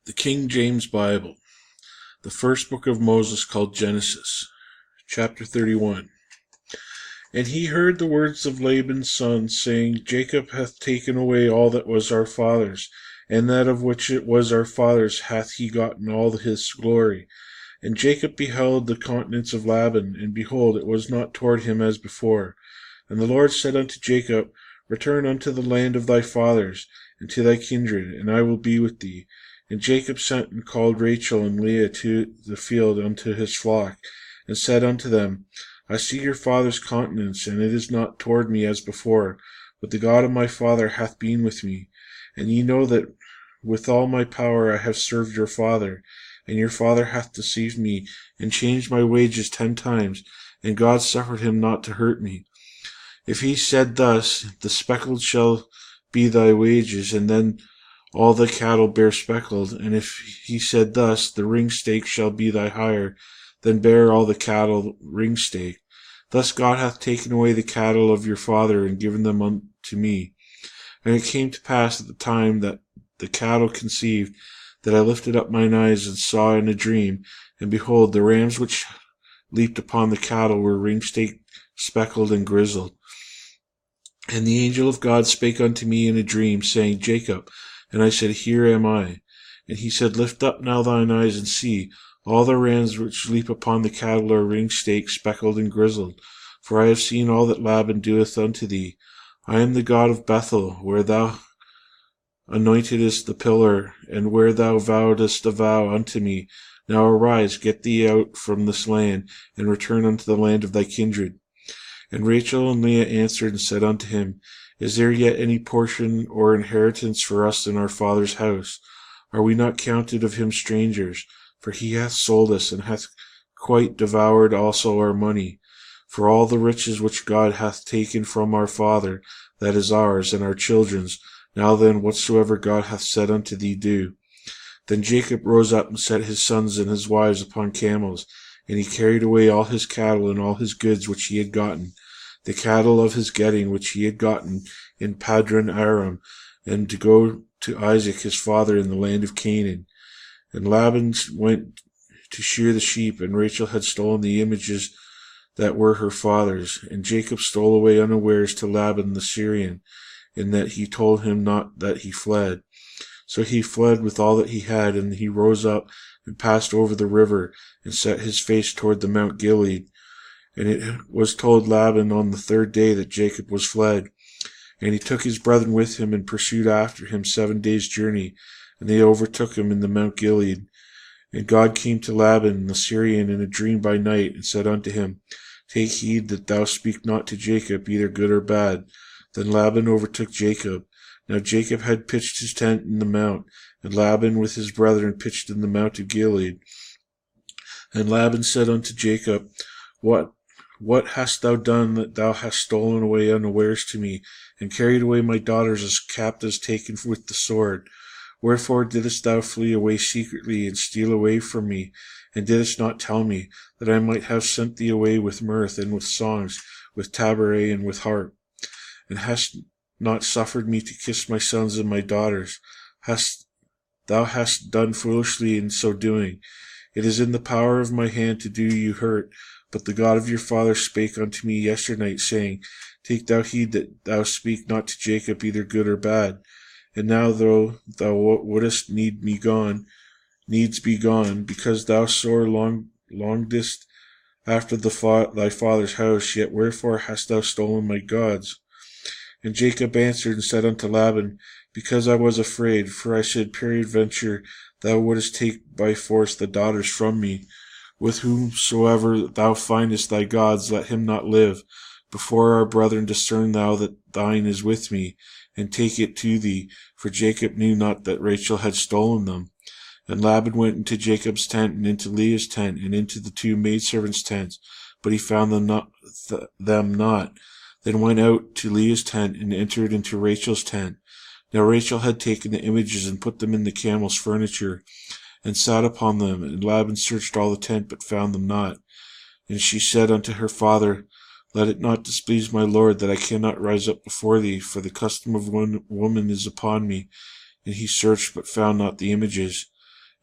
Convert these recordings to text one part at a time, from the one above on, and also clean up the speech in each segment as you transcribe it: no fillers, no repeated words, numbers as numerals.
The King James Bible, the first book of Moses called Genesis, chapter 31. And he heard the words of Laban's son, saying, Jacob hath taken away all that was our father's, and that of which it was our father's hath he gotten all his glory. And Jacob beheld the countenance of Laban, and behold, it was not toward him as before. And the Lord said unto Jacob, Return unto the land of thy fathers, and to thy kindred, and I will be with thee. And Jacob sent and called Rachel and Leah to the field unto his flock, and said unto them, I see your father's countenance, and it is not toward me as before, but the God of my father hath been with me. And ye know that with all my power I have served your father, and your father hath deceived me, and changed my wages 10 times, and God suffered him not to hurt me. If he said thus, the speckled shall be thy wages, and then all the cattle bear speckled, and if he said thus, the ring stake shall be thy hire, then bear all the cattle ring stake. Thus God hath taken away the cattle of your father, and given them unto me. And it came to pass at the time that the cattle conceived, that I lifted up mine eyes and saw in a dream, and behold, the rams which leaped upon the cattle were ring staked, speckled, and grizzled. And the angel of God spake unto me in a dream, saying, Jacob. And I said, Here am I. And he said, Lift up now thine eyes, and see, all the rams which leap upon the cattle are ring staked, speckled, and grizzled. For I have seen all that Laban doeth unto thee. I am the God of Bethel, where thou anointedest the pillar, and where thou vowedest a vow unto me. Now arise, get thee out from this land, and return unto the land of thy kindred. And Rachel and Leah answered and said unto him, Is there yet any portion or inheritance for us in our father's house? Are we not counted of him strangers? For he hath sold us, and hath quite devoured also our money. For all the riches which God hath taken from our father, that is ours, and our children's. Now then, whatsoever God hath said unto thee, do. Then Jacob rose up and set his sons and his wives upon camels, and he carried away all his cattle and all his goods which he had gotten, the cattle of his getting which he had gotten in Paddan Aram, and to go to Isaac his father in the land of Canaan. And Laban went to shear the sheep, and Rachel had stolen the images that were her father's. And Jacob stole away unawares to Laban the Syrian, in that he told him not that he fled. So he fled with all that he had, and he rose up and passed over the river, and set his face toward the Mount Gilead. And it was told Laban on the 3rd day that Jacob was fled. And he took his brethren with him, and pursued after him 7 days' journey, and they overtook him in the Mount Gilead. And God came to Laban the Syrian in a dream by night, and said unto him, Take heed that thou speak not to Jacob either good or bad. Then Laban overtook Jacob. Now Jacob had pitched his tent in the mount, and Laban with his brethren pitched in the mount of Gilead. And Laban said unto Jacob, What hast thou done, that thou hast stolen away unawares to me, and carried away my daughters as captives taken with the sword? Wherefore didst thou flee away secretly, and steal away from me, and didst not tell me, that I might have sent thee away with mirth, and with songs, with tabret, and with harp? And hast not suffered me to kiss my sons and my daughters? Thou hast done foolishly in so doing. It is in the power of my hand to do you hurt, but the God of your father spake unto me yesternight, saying, Take thou heed that thou speak not to Jacob either good or bad. And now though thou wouldest needs be gone, because thou sore longedst after thy father's house, yet wherefore hast thou stolen my gods? And Jacob answered and said unto Laban, Because I was afraid, for I said, Peradventure thou wouldest take by force the daughters from me. With whomsoever thou findest thy gods, let him not live. Before our brethren discern thou that thine is with me, and take it to thee. For Jacob knew not that Rachel had stolen them. And Laban went into Jacob's tent, and into Leah's tent, and into the 2 maidservants' tents, but he found them not. Then went out to Leah's tent, and entered into Rachel's tent. Now Rachel had taken the images, and put them in the camel's furniture, and sat upon them. And Laban searched all the tent, but found them not. And she said unto her father, Let it not displease my lord, that I cannot rise up before thee, for the custom of one woman is upon me. And he searched, but found not the images.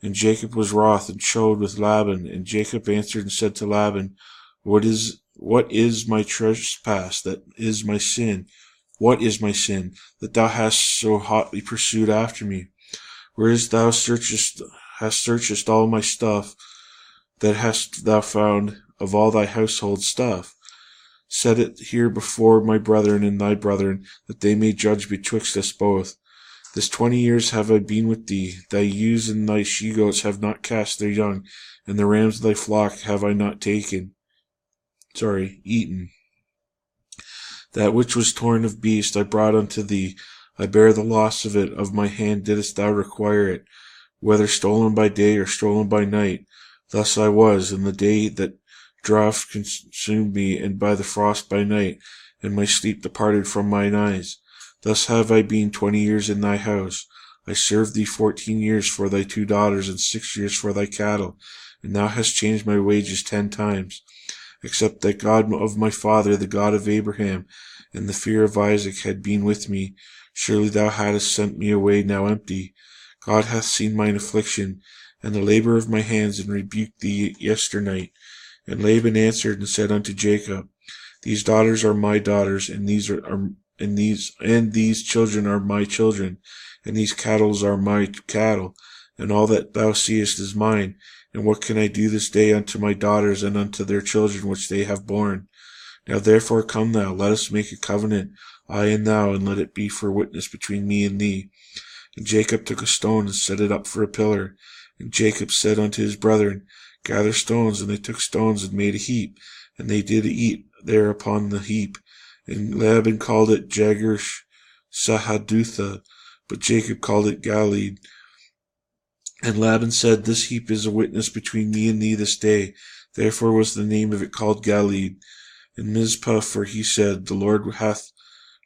And Jacob was wroth and chode with Laban. And Jacob answered and said to Laban, What is my trespass? That is my sin. What is my sin, that thou hast so hotly pursued after me? Whereas thou searchest all my stuff, that hast thou found of all thy household stuff? Set it here before my brethren and thy brethren, that they may judge betwixt us both. This 20 years have I been with thee. Thy ewes and thy she-goats have not cast their young, and the rams of thy flock have I not eaten. That which was torn of beast I brought unto thee. I bear the loss of it. Of my hand didst thou require it, whether stolen by day or stolen by night. Thus I was, in the day that drought consumed me, and by the frost by night, and my sleep departed from mine eyes. Thus have I been 20 years in thy house. I served thee 14 years for thy 2 daughters, and 6 years for thy cattle, and thou hast changed my wages 10 times. Except that God of my father, the God of Abraham, and the fear of Isaac had been with me, surely thou hadst sent me away now empty. God hath seen mine affliction, and the labor of my hands, and rebuked thee yesternight. And Laban answered and said unto Jacob, These daughters are my daughters, and these children are my children, and these cattle are my cattle, and all that thou seest is mine. And what can I do this day unto my daughters and unto their children which they have borne? Now therefore come thou, let us make a covenant, I and thou, and let it be for witness between me and thee. And Jacob took a stone and set it up for a pillar. And Jacob said unto his brethren, Gather stones. And they took stones and made a heap, and they did eat there upon the heap. And Laban called it Jagersh Sahadutha, but Jacob called it Galeed. And Laban said, This heap is a witness between me and thee this day. Therefore was the name of it called Galeed. And Mizpah, for he said, The Lord hath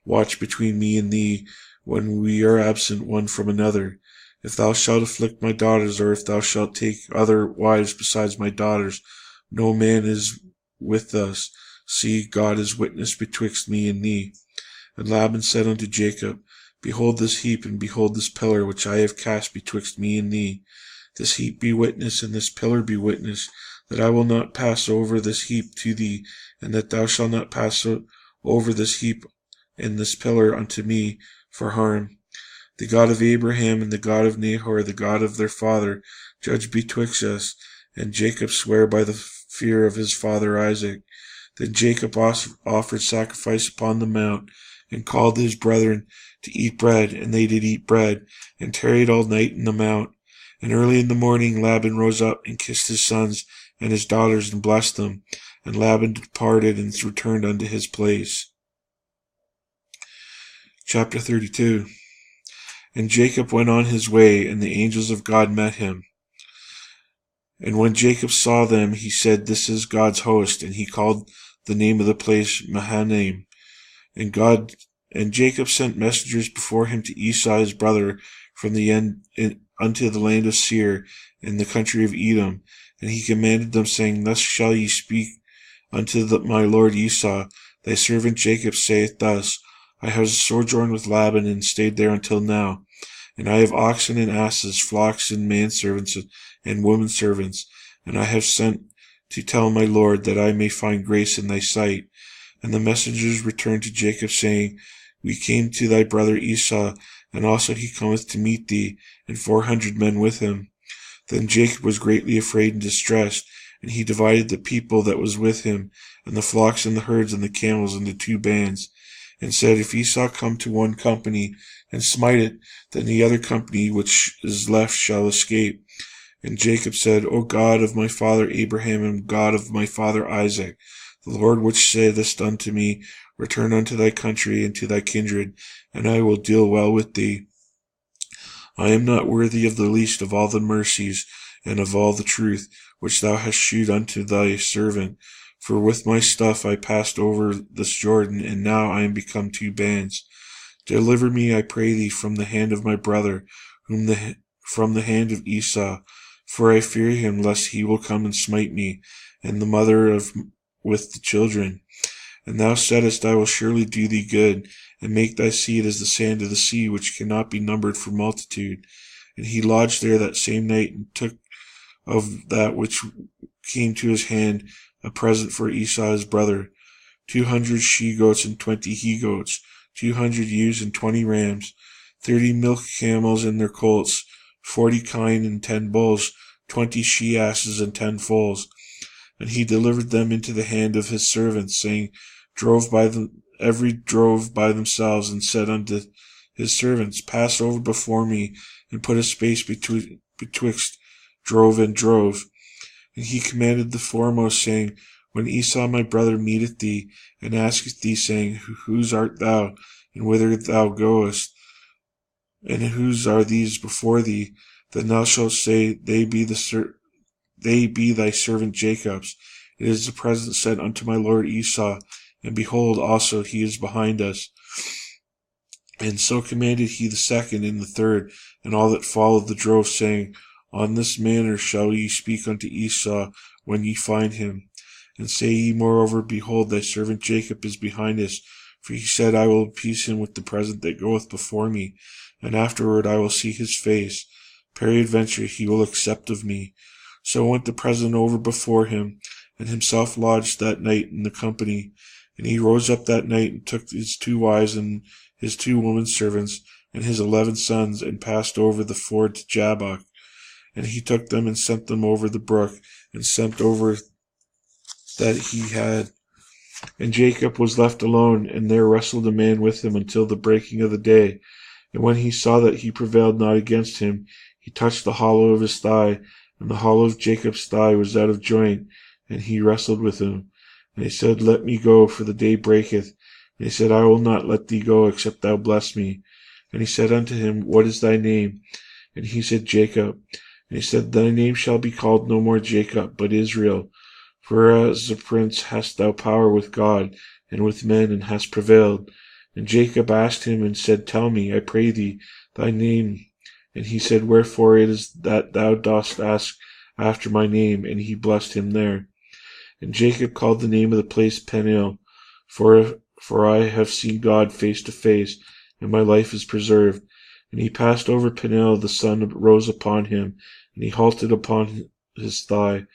watched between me and thee, when we are absent one from another. If thou shalt afflict my daughters, or if thou shalt take other wives besides my daughters, no man is with us. See, God is witness betwixt me and thee. And Laban said unto Jacob, Behold this heap, and behold this pillar, which I have cast betwixt me and thee. This heap be witness, and this pillar be witness, that I will not pass over this heap to thee, and that thou shalt not pass over this heap and this pillar unto me for harm. The God of Abraham and the God of Nahor, the God of their father, judge betwixt us. And Jacob sware by the fear of his father Isaac. Then Jacob offered sacrifice upon the mount, and called his brethren to eat bread, and they did eat bread, and tarried all night in the mount. And early in the morning Laban rose up, and kissed his sons and his daughters, and blessed them. And Laban departed, and returned unto his place. Chapter 32. And Jacob went on his way, and the angels of God met him. And when Jacob saw them, he said, This is God's host. And he called the name of the place Mahanaim. And Jacob sent messengers before him to Esau his brother from the end unto the land of Seir, in the country of Edom. And he commanded them, saying, Thus shall ye speak unto my lord Esau. Thy servant Jacob saith thus, I have sojourned with Laban, and stayed there until now. And I have oxen and asses, flocks and manservants and womenservants. And I have sent to tell my lord, that I may find grace in thy sight. And the messengers returned to Jacob, saying, We came to thy brother Esau, and also he cometh to meet thee, and 400 men with him. Then Jacob was greatly afraid and distressed, and he divided the people that was with him, and the flocks and the herds and the camels into 2 bands, and said, If Esau come to one company, and smite it, then the other company which is left shall escape. And Jacob said, O God of my father Abraham, and God of my father Isaac, the Lord which saidest unto me, Return unto thy country and to thy kindred, and I will deal well with thee. I am not worthy of the least of all the mercies and of all the truth which thou hast shewed unto thy servant. For with my stuff I passed over this Jordan, and now I am become 2 bands. Deliver me, I pray thee, from the hand of my brother, from the hand of Esau, for I fear him, lest he will come and smite me, and the mother with the children. And thou saidst, I will surely do thee good, and make thy seed as the sand of the sea, which cannot be numbered for multitude. And he lodged there that same night, and took of that which came to his hand a present for Esau his brother, 200 she-goats and 20 he-goats, 200 ewes and 20 rams, 30 milk camels and their colts, 40 kine and 10 bulls, 20 she-asses and 10 foals. And he delivered them into the hand of his servants, saying, every drove by themselves, and said unto his servants, Pass over before me, and put a space betwixt drove and drove. And he commanded the foremost, saying, When Esau my brother meeteth thee, and asketh thee, saying, Whose art thou, and whither thou goest, and whose are these before thee? Then thou shalt say, They be thy servant Jacob's. It is the present sent unto my lord Esau, and behold, also he is behind us. And so commanded he the second and the third, and all that followed the drove, saying, On this manner shall ye speak unto Esau when ye find him. And say ye moreover, Behold, thy servant Jacob is behind us, for he said, I will appease him with the present that goeth before me, and afterward I will see his face. Peradventure he will accept of me. So went the present over before him, and himself lodged that night in the company. And he rose up that night, and took his 2 wives and his 2 women servants, and his 11 sons, and passed over the ford to Jabbok. And he took them, and sent them over the brook, and sent over that he had. And Jacob was left alone, and there wrestled a man with him until the breaking of the day. And when he saw that he prevailed not against him, he touched the hollow of his thigh, and the hollow of Jacob's thigh was out of joint, and he wrestled with him. And he said, Let me go, for the day breaketh. And he said, I will not let thee go, except thou bless me. And he said unto him, What is thy name? And he said, Jacob. And he said, Thy name shall be called no more Jacob, but Israel. For as a prince hast thou power with God and with men, and hast prevailed. And Jacob asked him, and said, Tell me, I pray thee, thy name. And he said, Wherefore it is that thou dost ask after my name? And he blessed him there. And Jacob called the name of the place Peniel, for I have seen God face to face, and my life is preserved. And he passed over Peniel, the sun rose upon him, and he halted upon his thigh.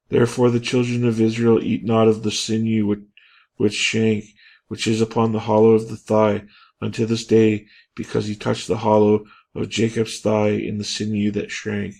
Therefore the children of Israel eat not of the sinew which shank, which is upon the hollow of the thigh, unto this day, because he touched the hollow of Jacob's thigh in the sinew that shrank.